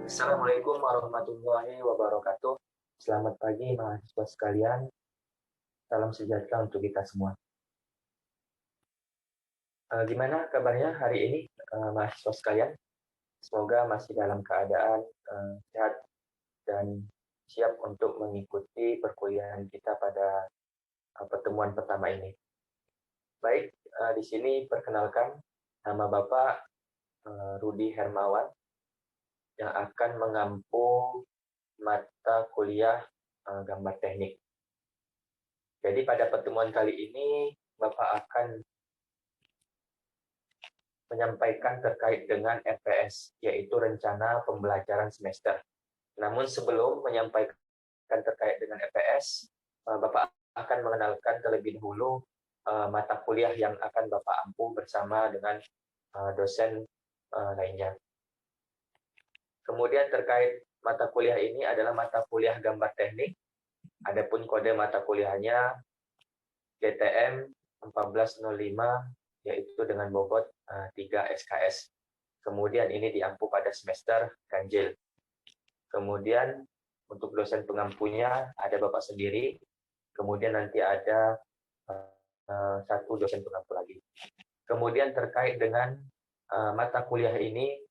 Assalamualaikum warahmatullahi wabarakatuh. Selamat pagi mahasiswa sekalian. Salam sejahtera untuk kita semua. Gimana kabarnya hari ini mahasiswa sekalian? Semoga masih dalam keadaan sehat dan siap untuk mengikuti perkuliahan kita pada pertemuan pertama ini. Baik, di sini perkenalkan nama Bapak Rudi Hermawan yang akan mengampu mata kuliah gambar teknik. Jadi pada pertemuan kali ini Bapak akan menyampaikan terkait dengan RPS, yaitu rencana pembelajaran semester. Namun sebelum menyampaikan terkait dengan RPS, Bapak akan mengenalkan terlebih dahulu mata kuliah yang akan Bapak ampu bersama dengan dosen lainnya. Kemudian terkait mata kuliah ini adalah mata kuliah gambar teknik. Adapun kode mata kuliahnya GTM 1405, yaitu dengan bobot 3 SKS. Kemudian ini diampu pada semester ganjil. Kemudian untuk dosen pengampunya ada Bapak sendiri, kemudian nanti ada satu dosen pengampu lagi. Kemudian terkait dengan mata kuliah ini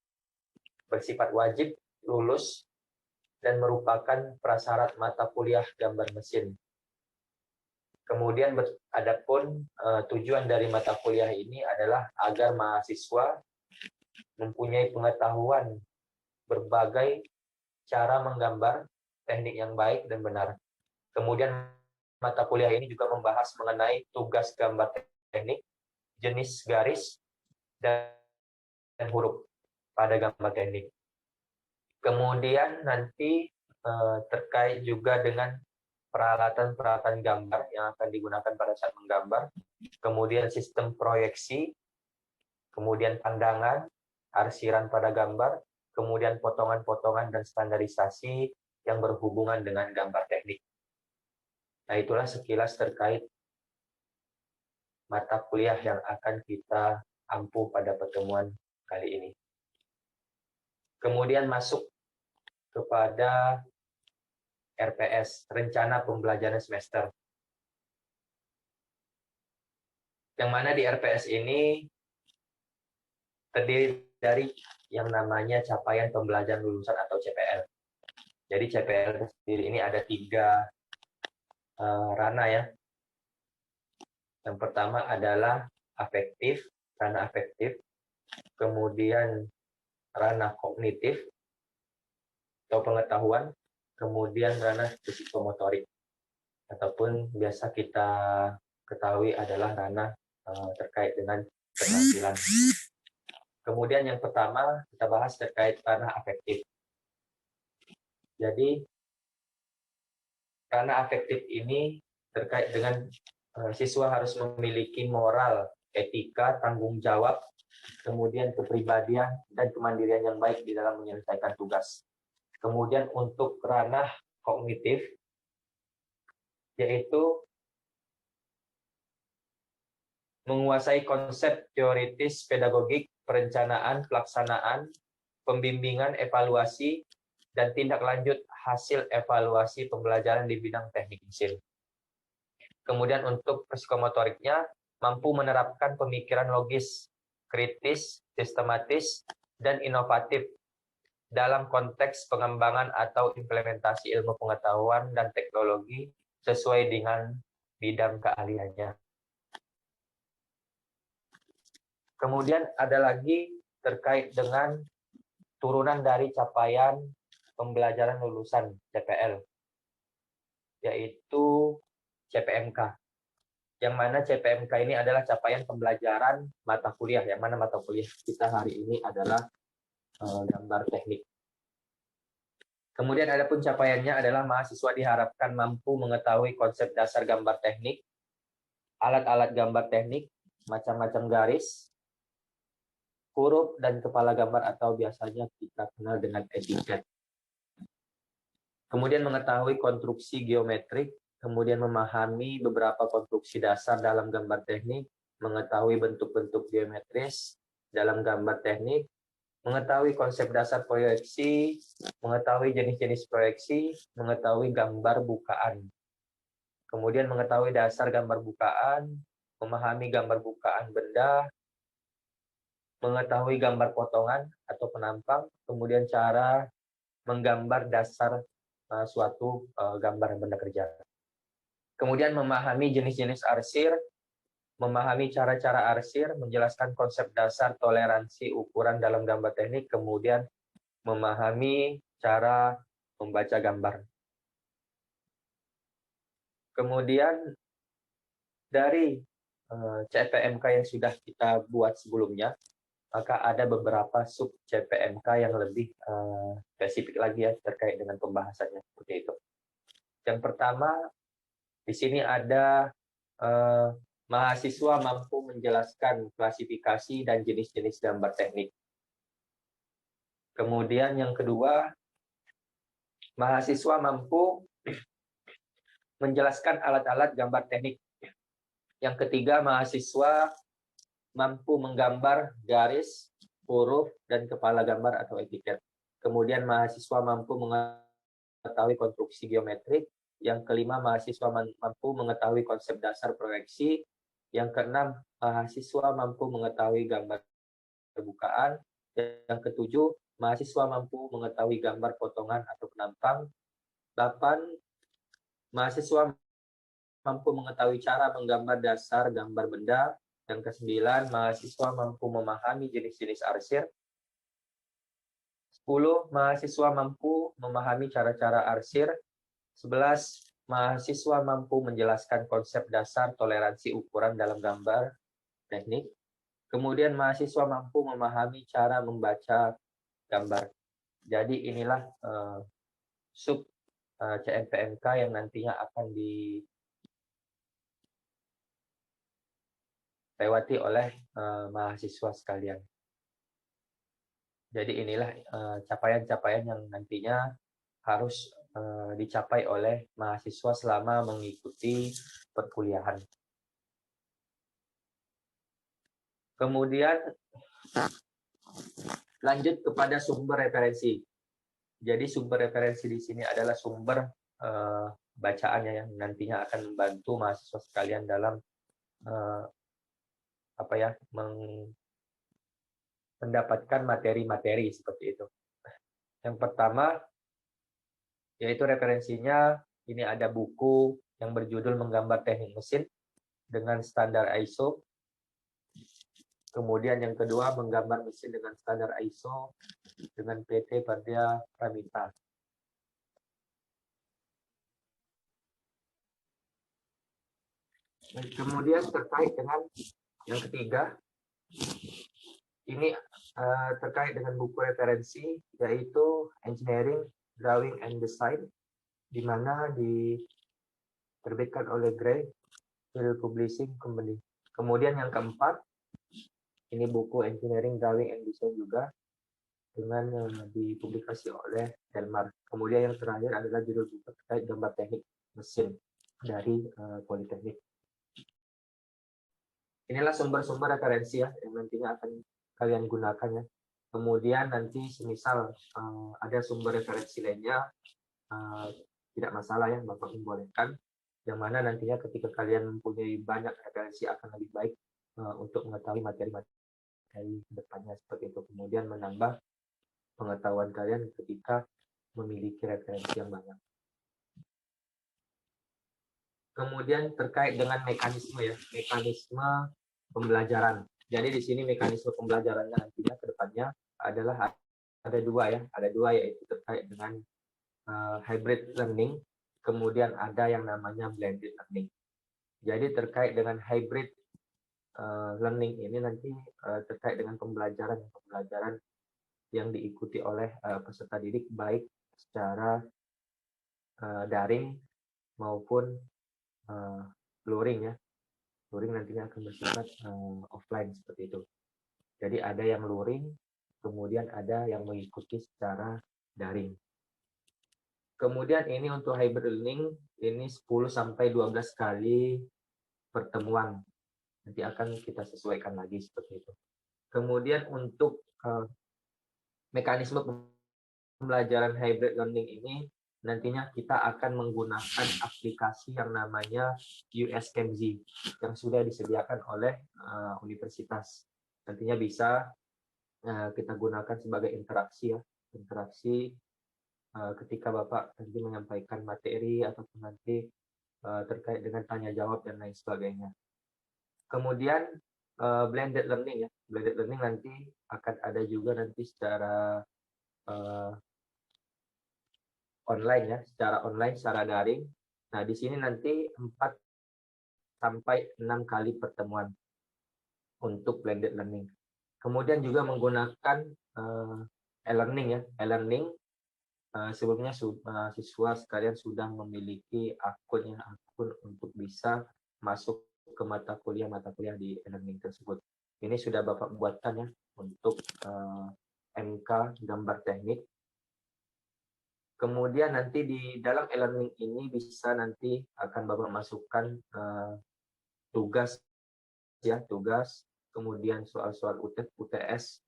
bersifat wajib lulus dan merupakan prasyarat mata kuliah gambar mesin. Kemudian adapun tujuan dari mata kuliah ini adalah agar mahasiswa mempunyai pengetahuan berbagai cara menggambar teknik yang baik dan benar. Kemudian mata kuliah ini juga membahas mengenai tugas gambar teknik, jenis garis, dan huruf pada gambar teknik. Kemudian nanti terkait juga dengan peralatan-peralatan gambar yang akan digunakan pada saat menggambar, kemudian sistem proyeksi, kemudian pandangan, arsiran pada gambar, kemudian potongan-potongan dan standarisasi yang berhubungan dengan gambar teknik. Nah, itulah sekilas terkait mata kuliah yang akan kita ampu pada pertemuan kali ini. Kemudian masuk kepada RPS, Rencana Pembelajaran Semester. Yang mana di RPS ini terdiri dari yang namanya capaian pembelajaran lulusan atau CPL. Jadi CPL sendiri ini ada 3 ranah ya. Yang pertama adalah afektif, ranah afektif, kemudian ranah kognitif atau pengetahuan, kemudian ranah psikomotorik, ataupun biasa kita ketahui adalah ranah terkait dengan keterampilan. Kemudian yang pertama kita bahas terkait ranah afektif. Jadi ranah afektif ini terkait dengan siswa harus memiliki moral, etika, tanggung jawab, kemudian kepribadian dan kemandirian yang baik di dalam menyelesaikan tugas. Kemudian untuk ranah kognitif, yaitu menguasai konsep teoritis pedagogik, perencanaan, pelaksanaan, pembimbingan, evaluasi, dan tindak lanjut hasil evaluasi pembelajaran di bidang teknik mesin. Kemudian untuk psikomotoriknya, mampu menerapkan pemikiran logis, kritis, sistematis, dan inovatif dalam konteks pengembangan atau implementasi ilmu pengetahuan dan teknologi sesuai dengan bidang keahliannya. Kemudian ada lagi terkait dengan turunan dari capaian pembelajaran lulusan CPL, yaitu CPMK. Yang mana CPMK ini adalah capaian pembelajaran mata kuliah, yang mana mata kuliah kita hari ini adalah gambar teknik. Kemudian adapun capaiannya adalah mahasiswa diharapkan mampu mengetahui konsep dasar gambar teknik, alat-alat gambar teknik, macam-macam garis, huruf, dan kepala gambar atau biasanya kita kenal dengan etiket. Kemudian mengetahui konstruksi geometrik, kemudian memahami beberapa konstruksi dasar dalam gambar teknik, mengetahui bentuk-bentuk geometris dalam gambar teknik, mengetahui konsep dasar proyeksi, mengetahui jenis-jenis proyeksi, mengetahui gambar bukaan. Kemudian mengetahui dasar gambar bukaan, memahami gambar bukaan benda, mengetahui gambar potongan atau penampang, kemudian cara menggambar dasar suatu gambar benda kerja. Kemudian memahami jenis-jenis arsir, memahami cara-cara arsir, menjelaskan konsep dasar toleransi ukuran dalam gambar teknik, kemudian memahami cara membaca gambar. Kemudian dari CPMK yang sudah kita buat sebelumnya, maka ada beberapa sub CPMK yang lebih spesifik lagi ya terkait dengan pembahasannya seperti itu. Yang pertama, di sini ada mahasiswa mampu menjelaskan klasifikasi dan jenis-jenis gambar teknik. Kemudian yang kedua, mahasiswa mampu menjelaskan alat-alat gambar teknik. Yang ketiga, mahasiswa mampu menggambar garis, huruf, dan kepala gambar atau etiket. Kemudian mahasiswa mampu mengetahui konstruksi geometrik. Yang kelima, mahasiswa mampu mengetahui konsep dasar proyeksi. Yang keenam, mahasiswa mampu mengetahui gambar bukaan. Yang ketujuh, mahasiswa mampu mengetahui gambar potongan atau penampang. 8, mahasiswa mampu mengetahui cara menggambar dasar gambar benda. Yang ke-9, mahasiswa mampu memahami jenis-jenis arsir. 10, mahasiswa mampu memahami cara-cara arsir. 11, mahasiswa mampu menjelaskan konsep dasar toleransi ukuran dalam gambar teknik. Kemudian mahasiswa mampu memahami cara membaca gambar. Jadi inilah sub CMPMK yang nantinya akan dilewati oleh mahasiswa sekalian. Jadi inilah capaian-capaian yang nantinya harus dicapai oleh mahasiswa selama mengikuti perkuliahan. Kemudian lanjut kepada sumber referensi. Jadi sumber referensi di sini adalah sumber bacaannya yang nantinya akan membantu mahasiswa sekalian dalam mendapatkan materi-materi seperti itu. Yang pertama yaitu referensinya, ini ada buku yang berjudul Menggambar Teknik Mesin dengan standar ISO. Kemudian yang kedua, menggambar mesin dengan standar ISO dengan PT Padya Pramita. Kemudian terkait dengan yang ketiga, ini terkait dengan buku referensi, yaitu Engineering, Drawing and Design, di mana diterbitkan oleh Gray Hill Publishing Company. Kemudian yang keempat, ini buku Engineering, Drawing and Design juga, dengan dipublikasi oleh Delmar. Kemudian yang terakhir adalah judul buku terkait gambar teknik mesin dari Politeknik. Inilah sumber-sumber referensi ya yang nantinya akan kalian gunakan ya. Kemudian nanti semisal ada sumber referensi lainnya, tidak masalah ya, Bapak membolehkan. Yang mana nantinya ketika kalian mempunyai banyak referensi akan lebih baik untuk mengetahui materi-materi depannya seperti itu. Kemudian menambah pengetahuan kalian ketika memiliki referensi yang banyak. Kemudian terkait dengan mekanisme ya, mekanisme pembelajaran. Jadi di sini mekanisme pembelajarannya nantinya ke depannya adalah ada dua yaitu terkait dengan hybrid learning, kemudian ada yang namanya blended learning. Jadi terkait dengan hybrid learning ini nanti terkait dengan pembelajaran yang diikuti oleh peserta didik baik secara daring maupun luring ya. Luring nantinya akan bersifat offline seperti itu. Jadi ada yang luring, kemudian ada yang mengikuti secara daring. Kemudian ini untuk hybrid learning, ini 10-12 kali pertemuan. Nanti akan kita sesuaikan lagi seperti itu. Kemudian untuk mekanisme pembelajaran hybrid learning ini nantinya kita akan menggunakan aplikasi yang namanya USCamZ yang sudah disediakan oleh universitas. Nantinya bisa kita gunakan sebagai interaksi ya, interaksi ketika Bapak nanti menyampaikan materi ataupun nanti terkait dengan tanya jawab dan lain sebagainya. Kemudian blended learning ya, blended learning nanti akan ada juga nanti secara online ya, secara online, secara daring. Nah, di sini nanti 4 sampai 6 kali pertemuan untuk blended learning. Kemudian juga menggunakan e-learning ya, e-learning sebelumnya siswa sekalian sudah memiliki akun untuk bisa masuk ke mata kuliah di e-learning tersebut. Ini sudah Bapak buatkan ya untuk MK gambar teknik. Kemudian nanti di dalam e-learning ini bisa nanti akan Bapak masukkan tugas ya, tugas, kemudian soal-soal UTS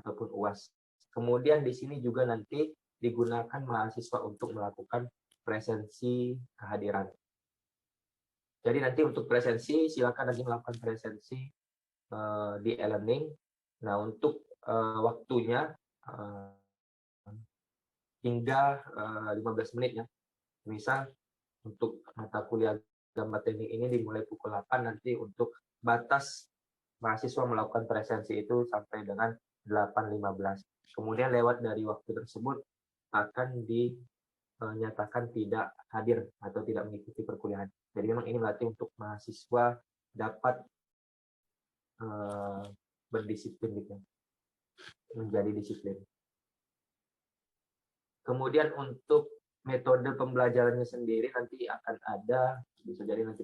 ataupun UAS. Kemudian di sini juga nanti digunakan mahasiswa untuk melakukan presensi kehadiran. Jadi nanti untuk presensi silakan nanti melakukan presensi di e-learning. Nah, untuk waktunya hingga 15 menit ya. Misal untuk mata kuliah gambar teknik ini dimulai pukul 8, nanti untuk batas mahasiswa melakukan presensi itu sampai dengan 8.15. Kemudian lewat dari waktu tersebut akan dinyatakan tidak hadir atau tidak mengikuti perkuliahan. Jadi memang ini berarti untuk mahasiswa dapat berdisiplin gitu, menjadi disiplin. Kemudian untuk metode pembelajarannya sendiri nanti akan ada, bisa jadi nanti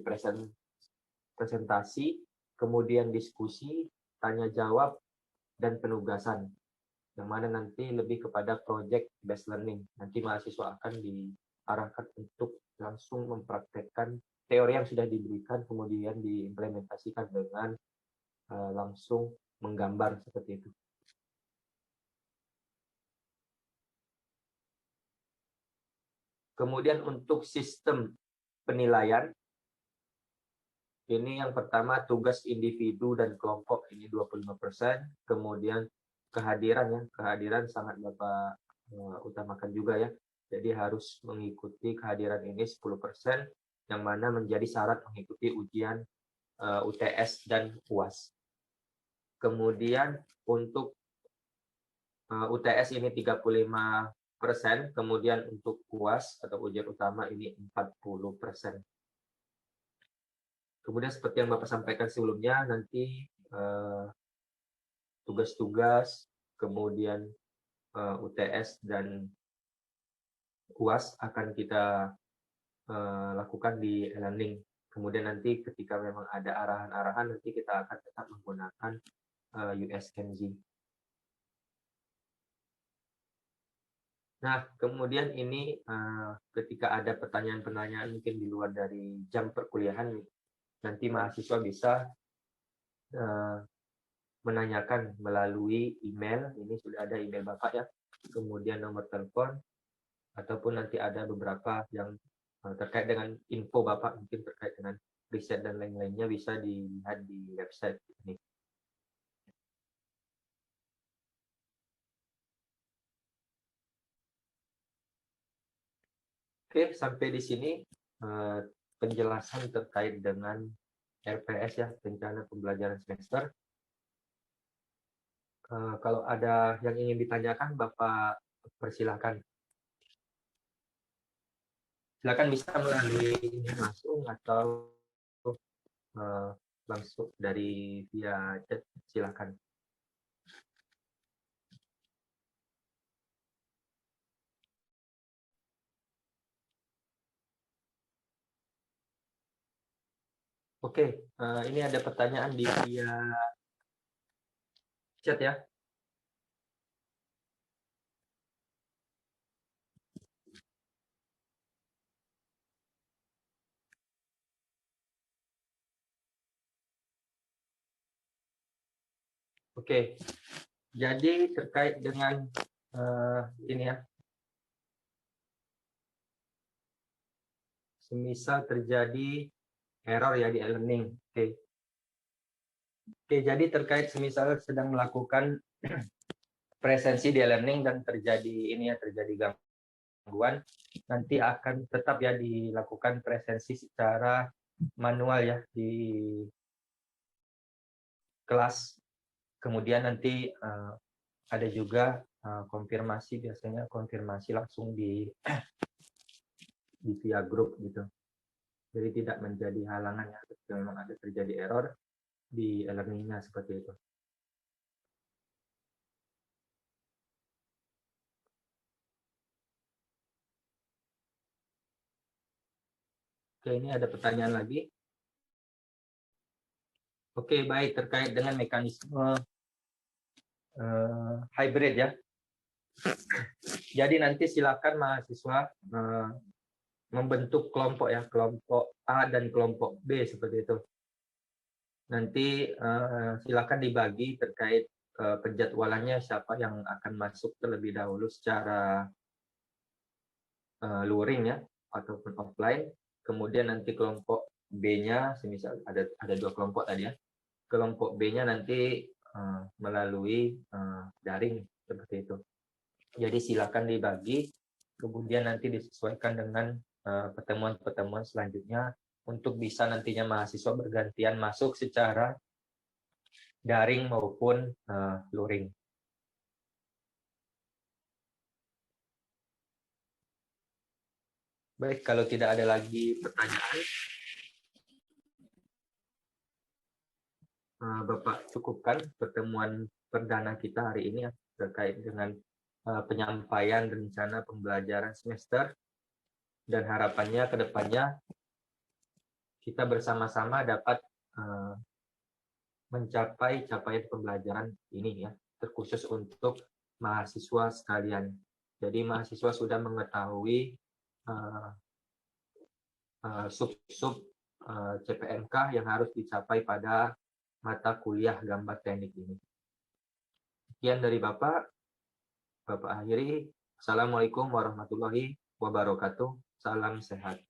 presentasi, kemudian diskusi, tanya jawab, dan penugasan. Yang mana nanti lebih kepada project based learning. Nanti mahasiswa akan diarahkan untuk langsung mempraktekkan teori yang sudah diberikan, kemudian diimplementasikan dengan langsung menggambar seperti itu. Kemudian untuk sistem penilaian, ini yang pertama tugas individu dan kelompok ini 25%, kemudian kehadiran ya, kehadiran sangat Bapak utamakan juga ya. Jadi harus mengikuti kehadiran ini 10%, yang mana menjadi syarat mengikuti ujian UTS dan UAS. Kemudian untuk UTS ini 35%, kemudian untuk UAS atau ujian utama ini 40%. Kemudian seperti yang Bapak sampaikan sebelumnya, nanti tugas-tugas, kemudian UTS dan UAS akan kita lakukan di e-learning. Kemudian nanti ketika memang ada arahan-arahan, nanti kita akan tetap menggunakan USCamZ. Nah, kemudian ini ketika ada pertanyaan-pertanyaan mungkin di luar dari jam perkuliahan, nanti mahasiswa bisa menanyakan melalui email. Ini sudah ada email Bapak ya, kemudian nomor telepon, ataupun nanti ada beberapa yang terkait dengan info Bapak, mungkin terkait dengan riset dan lain-lainnya bisa dilihat di website ini. Oke, sampai di sini penjelasan terkait dengan RPS ya, rencana pembelajaran semester. Kalau ada yang ingin ditanyakan, Bapak persilahkan. Silakan bisa melalui ini langsung atau langsung dari via chat, silakan. Oke, ini ada pertanyaan di via chat ya. Oke, jadi terkait dengan ini ya. Semisal terjadi error ya di e-learning. Oke. Oke, jadi terkait semisal sedang melakukan presensi di e-learning dan terjadi gangguan, nanti akan tetap ya dilakukan presensi secara manual ya di kelas. Kemudian nanti ada juga konfirmasi, biasanya konfirmasi langsung di via grup gitu. Jadi tidak menjadi halangan ya ketika memang ada terjadi error di e-learning-nya seperti itu. Oke, ini ada pertanyaan lagi. Oke, baik, terkait dengan mekanisme hybrid ya. Jadi nanti silakan mahasiswa membentuk kelompok ya, kelompok A dan kelompok B seperti itu. Nanti silakan dibagi terkait penjadwalannya, siapa yang akan masuk terlebih dahulu secara luring ya ataupun offline. Kemudian nanti kelompok B-nya, semisal ada 2 kelompok tadi ya. Kelompok B-nya nanti melalui daring seperti itu. Jadi silakan dibagi, kemudian nanti disesuaikan dengan pertemuan-pertemuan selanjutnya untuk bisa nantinya mahasiswa bergantian masuk secara daring maupun luring. Baik, kalau tidak ada lagi pertanyaan, Bapak cukupkan pertemuan perdana kita hari ini ya, terkait dengan penyampaian rencana pembelajaran semester, dan harapannya ke depannya kita bersama-sama dapat mencapai capaian pembelajaran ini ya, terkhusus untuk mahasiswa sekalian. Jadi mahasiswa sudah mengetahui sub-sub CPNK yang harus dicapai pada mata kuliah gambar teknik ini. Sekian dari Bapak akhiri. Assalamualaikum warahmatullahi wabarakatuh. Salam sehat.